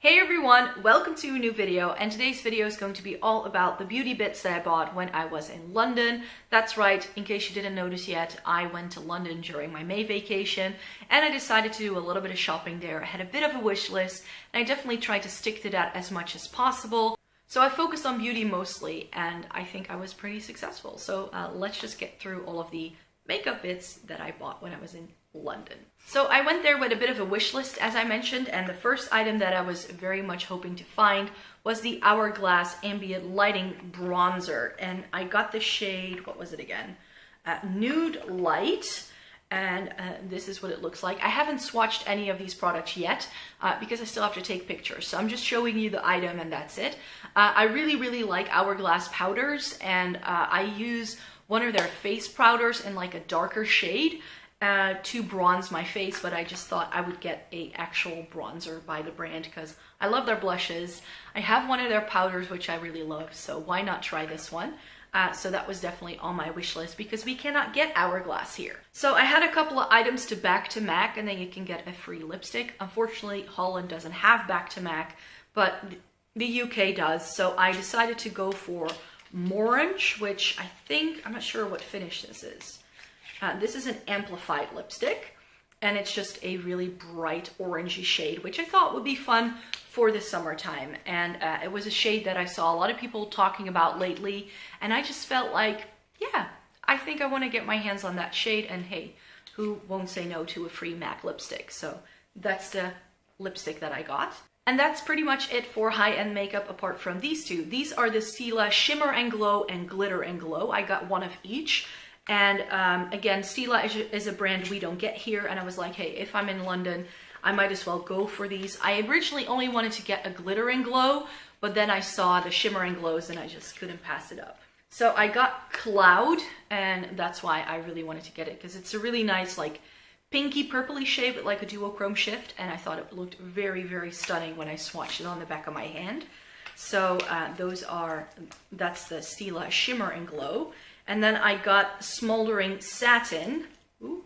Hey everyone, welcome to a new video, and today's video is going to be all about the beauty bits that I bought when I was in London. That's right, in case you didn't notice yet, I went to London during my May vacation and I decided to do a little bit of shopping there. I had a bit of a wish list and I definitely tried to stick to that as much as possible. So I focused on beauty mostly and I think I was pretty successful. So let's just get through all of the makeup bits that I bought when I was in London. So I went there with a bit of a wish list, as I mentioned, and the first item that I was very much hoping to find was the Hourglass Ambient Lighting Bronzer, and I got the shade, what was it again? Nude Light, and this is what it looks like. I haven't swatched any of these products yet because I still have to take pictures, so I'm just showing you the item and that's it. I really like Hourglass powders, and I use one of their face powders in like a darker shade to bronze my face, but I just thought I would get a actual bronzer by the brand because I love their blushes. I have one of their powders which I really love, so why not try this one? So that was definitely on my wish list because we cannot get Hourglass here. So I had a couple of items to back to MAC, and then you can get a free lipstick. Unfortunately, Holland doesn't have back to MAC, but the UK does, so I decided to go for Morange, which I think, I'm not sure what finish this is. This is an amplified lipstick, and it's just a really bright orangey shade, which I thought would be fun for the summertime. And it was a shade that I saw a lot of people talking about lately, and I just felt like, yeah, I think I want to get my hands on that shade, and hey, who won't say no to a free MAC lipstick? So that's the lipstick that I got. And that's pretty much it for high-end makeup apart from these two. These are the Stila Shimmer and Glow and Glitter and Glow. I got one of each. And again, Stila is a brand we don't get here, and I was like, hey, if I'm in London, I might as well go for these. I originally only wanted to get a Glitter and Glow, but then I saw the Shimmer and Glows and I just couldn't pass it up. So I got Cloud, and that's why I really wanted to get it, because it's a really nice, like, pinky purpley shade with like a duochrome shift, and I thought it looked very stunning when I swatched it on the back of my hand. So that's the Stila Shimmer and Glow. And then I got Smoldering Satin. Ooh,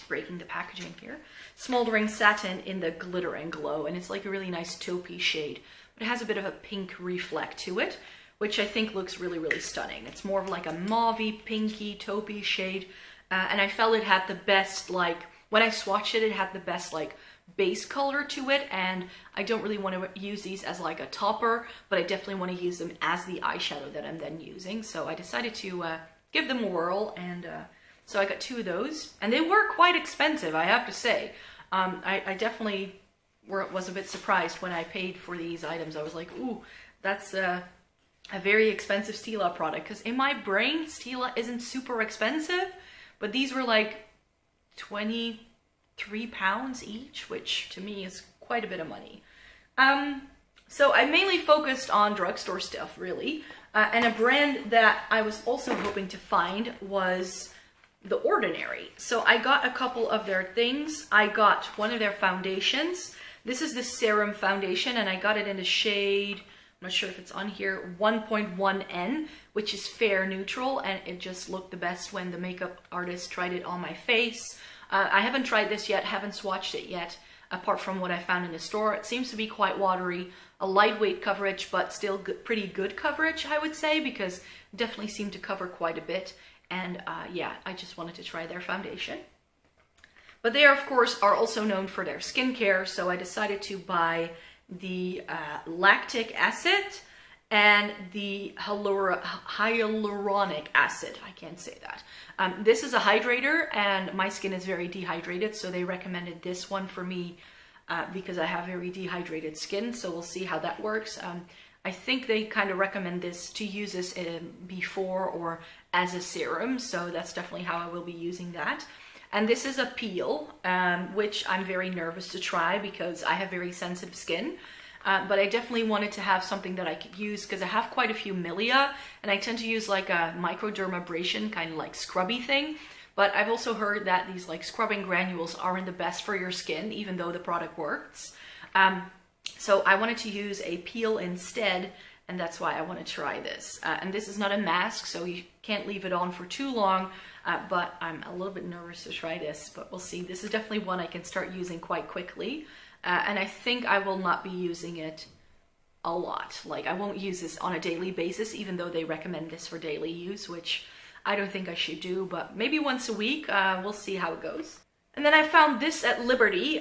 breaking the packaging here. Smoldering Satin in the Glitter and Glow, and it's like a really nice taupey shade, but it has a bit of a pink reflect to it, which I think looks really stunning. It's more of like a mauvey, pinky, taupey shade, and I felt it had the best, like, when I swatched it, it had the best, like, base color to it, and I don't really want to use these as like a topper, but I definitely want to use them as the eyeshadow that I'm then using. So I decided to give them a whirl, and so I got two of those, and they were quite expensive, I have to say. I definitely was a bit surprised when I paid for these items. I was like, ooh, that's a very expensive Stila product, because in my brain, Stila isn't super expensive, but these were like 23 pounds each, which to me is quite a bit of money. So I mainly focused on drugstore stuff, really. And a brand that I was also hoping to find was The Ordinary. So I got a couple of their things. I got one of their foundations. This is the Serum Foundation, and I got it in the shade, I'm not sure if it's on here, 1.1N, which is fair neutral, and it just looked the best when the makeup artist tried it on my face. I haven't tried this yet, haven't swatched it yet, apart from what I found in the store. It seems to be quite watery, a lightweight coverage, but still pretty good coverage, I would say, because it definitely seemed to cover quite a bit. And yeah, I just wanted to try their foundation. But they, of course, are also known for their skincare, so I decided to buy the lactic acid and the hyaluronic acid. I can't say that. This is a hydrator, and my skin is very dehydrated, so they recommended this one for me because I have very dehydrated skin, so we'll see how that works. I think they kind of recommend this to use this before or as a serum, so that's definitely how I will be using that. And this is a peel, which I'm very nervous to try because I have very sensitive skin. But I definitely wanted to have something that I could use because I have quite a few milia, and I tend to use like a microdermabrasion kind of like scrubby thing. But I've also heard that these like scrubbing granules aren't the best for your skin, even though the product works. So I wanted to use a peel instead, and that's why I want to try this. And this is not a mask, so you can't leave it on for too long, but I'm a little bit nervous to try this, but we'll see. This is definitely one I can start using quite quickly. and I think I will not be using it a lot. Like, I won't use this on a daily basis, even though they recommend this for daily use, which I don't think I should do, but maybe once a week. We'll see how it goes. And then I found this at Liberty,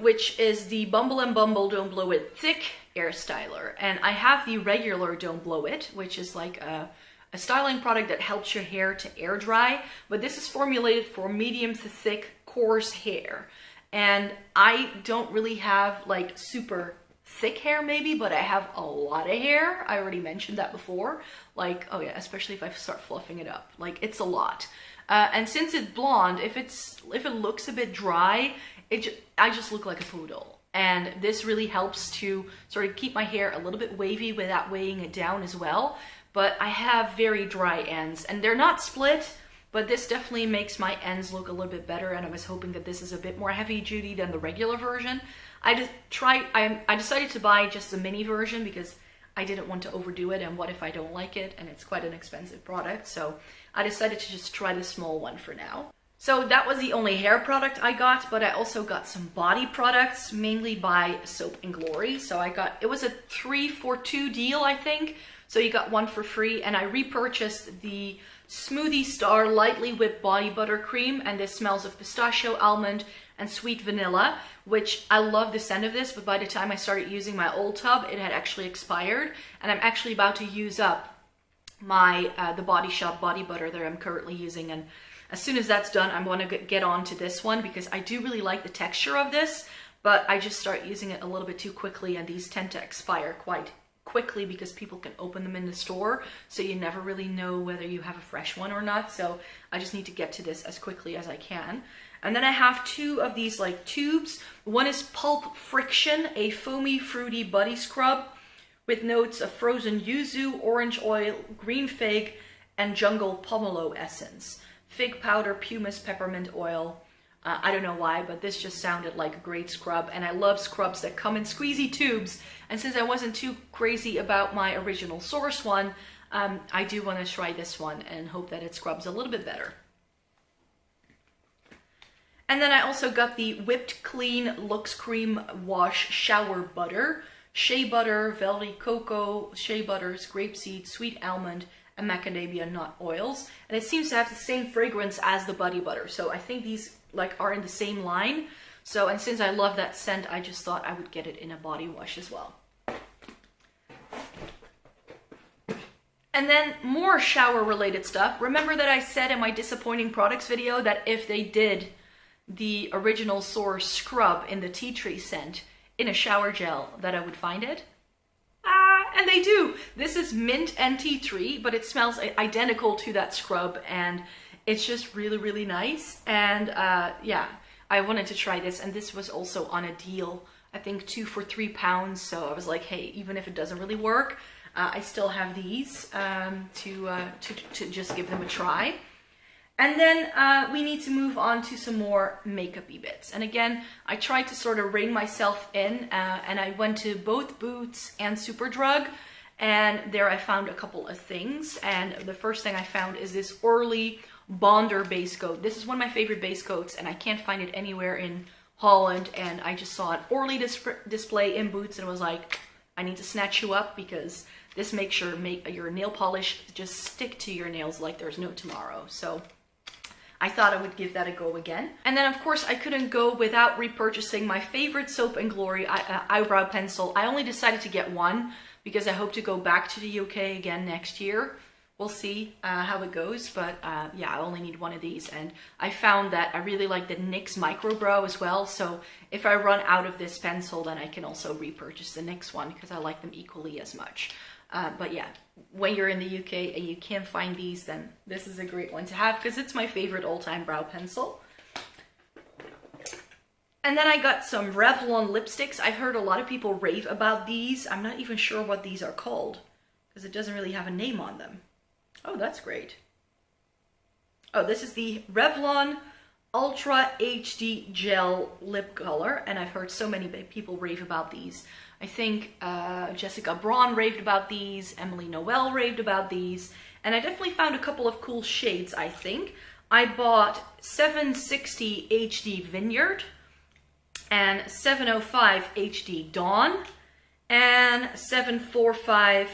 which is the Bumble and Bumble Don't Blow It Thick Air Styler. And I have the regular Don't Blow It, which is like a styling product that helps your hair to air dry, but this is formulated for medium to thick, coarse hair. And I don't really have like super thick hair maybe, but I have a lot of hair. I already mentioned that before. Like, oh yeah, especially if I start fluffing it up. Like, it's a lot. And since it's blonde, if it looks a bit dry, I just look like a poodle. And this really helps to sort of keep my hair a little bit wavy without weighing it down as well. But I have very dry ends, and they're not split, but this definitely makes my ends look a little bit better, and I was hoping that this is a bit more heavy duty than the regular version. I decided to buy just the mini version because I didn't want to overdo it, and what if I don't like it, and it's quite an expensive product, so I decided to just try the small one for now. So that was the only hair product I got, but I also got some body products, mainly by Soap & Glory. So it was a 3 for 2 deal, I think. So you got one for free, and I repurchased the Smoothie Star Lightly Whipped Body Butter Cream, and this smells of pistachio, almond, and sweet vanilla, which I love the scent of this, but by the time I started using my old tub, it had actually expired, and I'm actually about to use up my the Body Shop body butter that I'm currently using, and as soon as that's done, I'm going to get on to this one because I do really like the texture of this, but I just start using it a little bit too quickly, and these tend to expire quite quickly because people can open them in the store, so you never really know whether you have a fresh one or not. So I just need to get to this as quickly as I can. And then I have 2 of these like tubes. One is Pulp Friction, a foamy fruity body scrub with notes of frozen yuzu, orange oil, green fig, and jungle pomelo essence, fig powder, pumice, peppermint oil. I don't know why, but this just sounded like a great scrub, and I love scrubs that come in squeezy tubes. And since I wasn't too crazy about my original Source one, I do want to try this one and hope that it scrubs a little bit better. And then I also got the Whipped Clean Lux Cream Wash Shower Butter, shea butter, velvety cocoa, shea butters, grapeseed, sweet almond, and macadamia nut oils, and it seems to have the same fragrance as the body butter, so I think these like are in the same line. So, and since I love that scent, I just thought I would get it in a body wash as well. And then more shower related stuff. Remember that I said in my disappointing products video that if they did the original Source scrub in the tea tree scent in a shower gel that I would find it? And they do. This is mint and tea tree, but it smells identical to that scrub, and it's just really, really nice. And yeah, I wanted to try this, and this was also on a deal, I think 2 for £3. So I was like, hey, even if it doesn't really work, I still have these to just give them a try. And then we need to move on to some more makeup-y bits. And again, I tried to sort of rein myself in, and I went to both Boots and Superdrug, and there I found a couple of things. And the first thing I found is this Orly Bonder base coat. This is one of my favorite base coats, and I can't find it anywhere in Holland, and I just saw an Orly display in Boots and was like, I need to snatch you up because this makes your nail polish just stick to your nails like there's no tomorrow. So I thought I would give that a go again. And then of course I couldn't go without repurchasing my favorite Soap & Glory eyebrow pencil. I only decided to get one because I hope to go back to the UK again next year. We'll see how it goes, but yeah, I only need one of these. And I found that I really like the NYX Micro Brow as well, so if I run out of this pencil, then I can also repurchase the NYX one because I like them equally as much. But yeah, when you're in the UK and you can't find these, then this is a great one to have because it's my favorite all-time brow pencil. And then I got some Revlon lipsticks. I've heard a lot of people rave about these. I'm not even sure what these are called because it doesn't really have a name on them. Oh, that's great. Oh, this is the Revlon Ultra HD Gel Lip Color, and I've heard so many people rave about these. I think Jessica Braun raved about these, Emily Noel raved about these, and I definitely found a couple of cool shades, I think. I bought 760 HD Vineyard, and 705 HD Dawn, and 745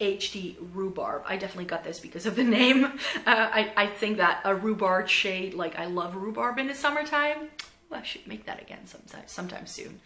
HD Rhubarb. I definitely got this because of the name. I think that a rhubarb shade, like I love rhubarb in the summertime. Well, I should make that again sometime soon.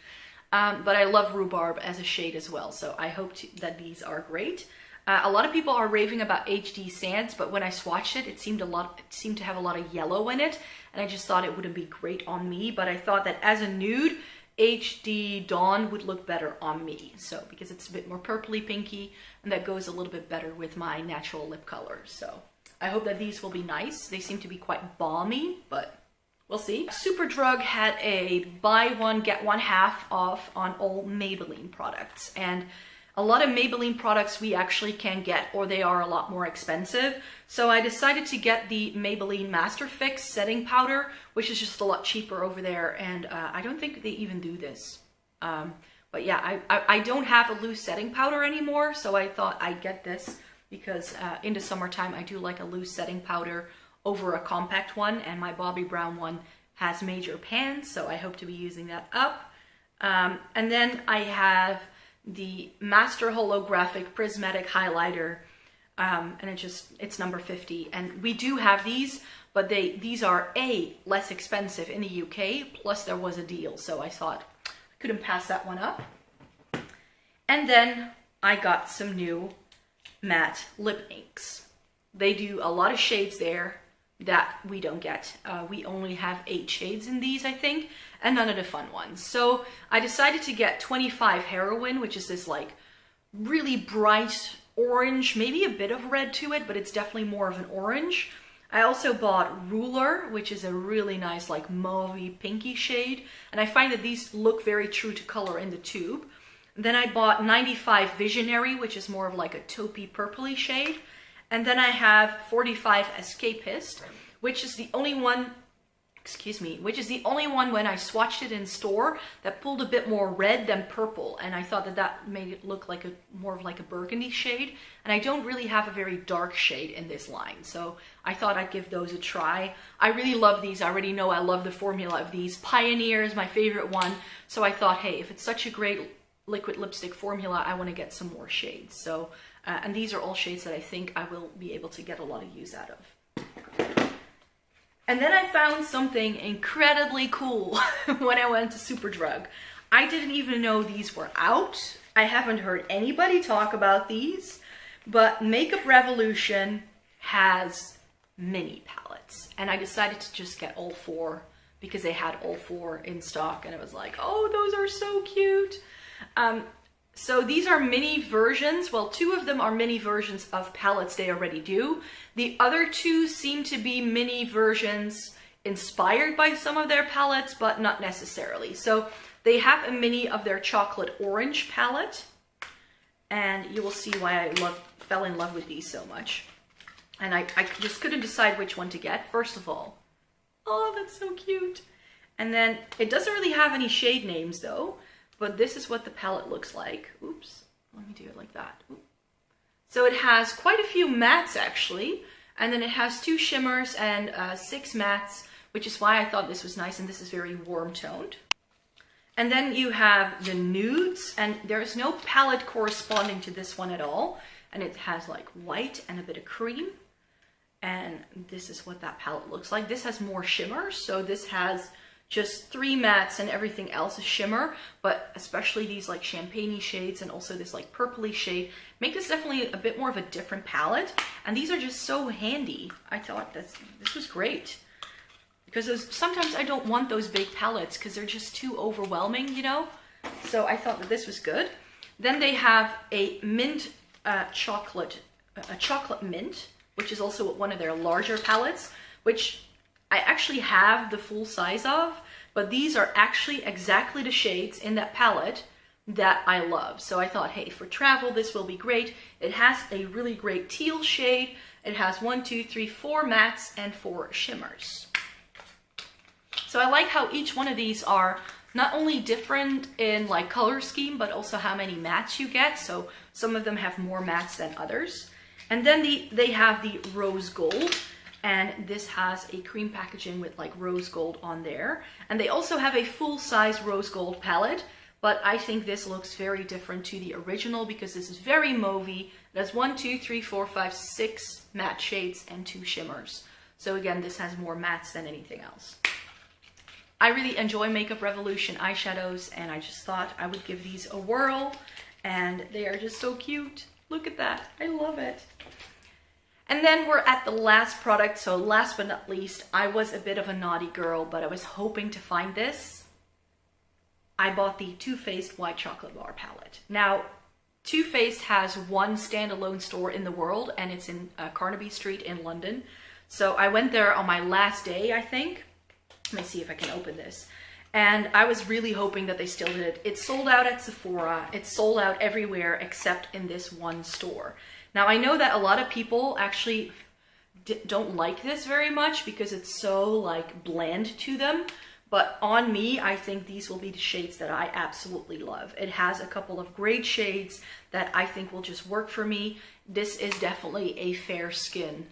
But I love rhubarb as a shade as well, so I hope that these are great. A lot of people are raving about HD Sands, but when I swatched it, it seemed to have a lot of yellow in it, and I just thought it wouldn't be great on me. But I thought that as a nude, HD Dawn would look better on me. So because it's a bit more purpley pinky, and that goes a little bit better with my natural lip color. So I hope that these will be nice. They seem to be quite balmy, but we'll see. Superdrug had a buy one, get one half off on all Maybelline products. And a lot of Maybelline products we actually can get, or they are a lot more expensive. So I decided to get the Maybelline Master Fix setting powder, which is just a lot cheaper over there. And I don't think they even do this. But yeah, I don't have a loose setting powder anymore. So I thought I'd get this because in the summertime, I do like a loose setting powder over a compact one. And my Bobbi Brown one has major pans, so I hope to be using that up. And then I have the Master Holographic Prismatic Highlighter, and it's number 50. And we do have these, but these are less expensive in the UK, plus there was a deal, so I thought I couldn't pass that one up. And then I got some new matte lip inks. They do a lot of shades there that we don't get. We only have 8 shades in these, I think, and none of the fun ones. So I decided to get 25 Heroine, which is this like really bright orange, maybe a bit of red to it, but it's definitely more of an orange. I also bought Ruler, which is a really nice like mauvey pinky shade, and I find that these look very true to color in the tube. And then I bought 95 Visionary, which is more of like a taupey purpley shade. And then I have 45 Escapist, which is the only one, which is the only one when I swatched it in store that pulled a bit more red than purple. And I thought that that made it look like more of like a burgundy shade. And I don't really have a very dark shade in this line. So I thought I'd give those a try. I really love these. I already know I love the formula of these. Pioneer is my favorite one. So I thought, hey, if it's such a great liquid lipstick formula, I want to get some more shades. So and these are all shades that I think I will be able to get a lot of use out of. And then I found something incredibly cool when I went to Superdrug. I didn't even know these were out. I haven't heard anybody talk about these, but Makeup Revolution has mini palettes. And I decided to just get all 4 because they had all 4 in stock, and I was like, oh, those are so cute. So these are mini versions. Well, 2 of them are mini versions of palettes they already do. The other 2 seem to be mini versions inspired by some of their palettes, but not necessarily. So they have a mini of their chocolate orange palette, and you will see why I fell in love with these so much. And I just couldn't decide which one to get. First of all, oh, that's so cute. And then it doesn't really have any shade names though. But this is what the palette looks like. Oops, let me do it like that. Oops. So it has quite a few mattes actually, and then it has 2 shimmers and 6 mattes, which is why I thought this was nice, and this is very warm toned. And then you have the nudes, and there's no palette corresponding to this one at all, and it has like white and a bit of cream, and this is what that palette looks like. This has more shimmer, so this has just 3 mattes and everything else is shimmer, but especially these like champagne-y shades and also this like purpley shade make this definitely a bit more of a different palette. And these are just so handy. I thought this was great because sometimes I don't want those big palettes because they're just too overwhelming, you know? So I thought that this was good. Then they have a mint chocolate mint, which is also one of their larger palettes, which I actually have the full size of, but these are actually exactly the shades in that palette that I love. So I thought, hey, for travel, this will be great. It has a really great teal shade. It has 4 mattes and 4 shimmers. So I like how each one of these are not only different in like color scheme, but also how many mattes you get. So some of them have more mattes than others. And then they have the rose gold. And this has a cream packaging with like rose gold on there. And they also have a full-size rose gold palette, but I think this looks very different to the original because this is very mauvey. It has 1, 2, 3, 4, 5, 6 matte shades and 2 shimmers. So again, this has more mattes than anything else. I really enjoy Makeup Revolution eyeshadows, and I just thought I would give these a whirl, and they are just so cute. Look at that, I love it. And then we're at the last product, so last but not least, I was a bit of a naughty girl, but I was hoping to find this. I bought the Too Faced White Chocolate Bar palette. Now, Too Faced has one standalone store in the world, and it's in Carnaby Street in London. So I went there on my last day, I think. Let me see if I can open this. And I was really hoping that they still did it. It's sold out at Sephora. It's sold out everywhere except in this one store. Now I know that a lot of people actually don't like this very much because it's so like bland to them. But on me, I think these will be the shades that I absolutely love. It has a couple of great shades that I think will just work for me. This is definitely a fair skin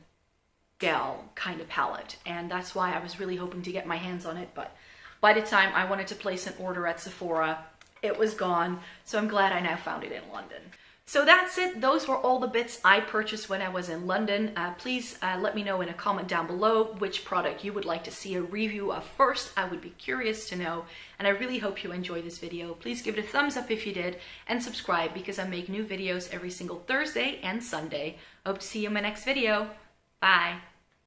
gal kind of palette, and that's why I was really hoping to get my hands on it, but by the time I wanted to place an order at Sephora, it was gone, so I'm glad I now found it in London. So that's it. Those were all the bits I purchased when I was in London. Please let me know in a comment down below which product you would like to see a review of first. I would be curious to know, and I really hope you enjoyed this video. Please give it a thumbs up if you did, and subscribe because I make new videos every single Thursday and Sunday. Hope to see you in my next video. Bye.